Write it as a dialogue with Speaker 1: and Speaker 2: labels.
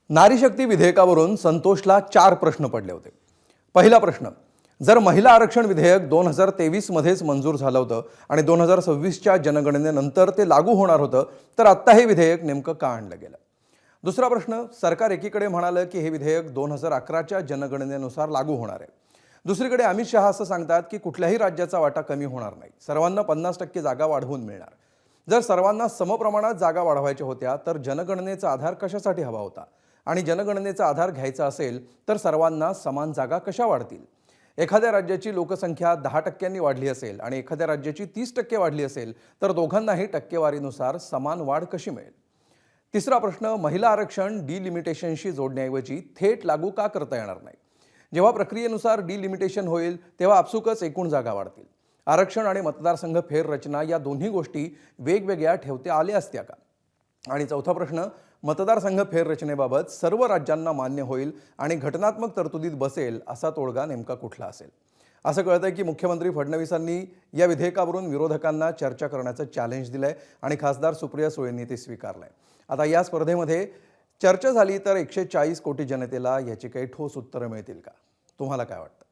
Speaker 1: नारी शक्ती विधेयकावरून संतोषला 4 प्रश्न पडले होते। पहिला प्रश्न, जर महिला आरक्षण विधेयक 2023 मध्येच मंजूर झालं होतं आणि 2026च्या जनगणनेनंतर ते लागू होणार होतं, तर आत्ता हे विधेयक नेमकं का आणलं गेलं? दुसरा प्रश्न, सरकार एकीकडे म्हणालं की हे विधेयक 2011च्या जनगणनेनुसार लागू होणार आहे। दुसरीकडे अमित शहा असं सांगतात की कुठल्याही राज्याचा वाटा कमी होणार नाही, सर्वांना 50% जागा वाढवून मिळणार। जर सर्वांना समप्रमाणात जागा वाढवायच्या होत्या तर जनगणनेचा आधार कशासाठी हवा होता? आणि जनगणनेचा आधार घ्यायचा असेल तर सर्वांना समान जागा कशा वाढतील? एखाद्या राज्याची लोकसंख्या 10% वाढली असेल आणि एखाद्या राज्याची 30% वाढली असेल तर दोघांनाही टक्केवारीनुसार समान वाढ कशी मिळेल? तिसरा प्रश्न, महिला आरक्षण डिलिमिटेशनशी जोडण्याऐवजी थेट लागू का करता येणार नाही? जेव्हा प्रक्रियेनुसार डिलिमिटेशन होईल तेव्हा आपसुकच एकूण जागा वाढतील। आरक्षण आणि मतदारसंघ फेररचना या दोन्ही गोष्टी वेगवेगळ्या ठेवता आल्या असत्या का? आणि चौथा प्रश्न, मतदारसंघ फेररचनेबाबत सर्व राज्यांना मान्य होईल आणि घटनात्मक तरतुदीत बसेल असा तोडगा नेमका कुठला असेल? असं कळतंय की मुख्यमंत्री फडणवीसांनी या विधेयकावरून विरोधकांना चर्चा करण्याचं चॅलेंज दिलंय आणि खासदार सुप्रिया सुळेंनी ते स्वीकारलंय। आता या स्पर्धेमध्ये चर्चा झाली तर 140 कोटी जनतेला याची काही ठोस उत्तरं मिळतील का? तुम्हाला काय वाटतं?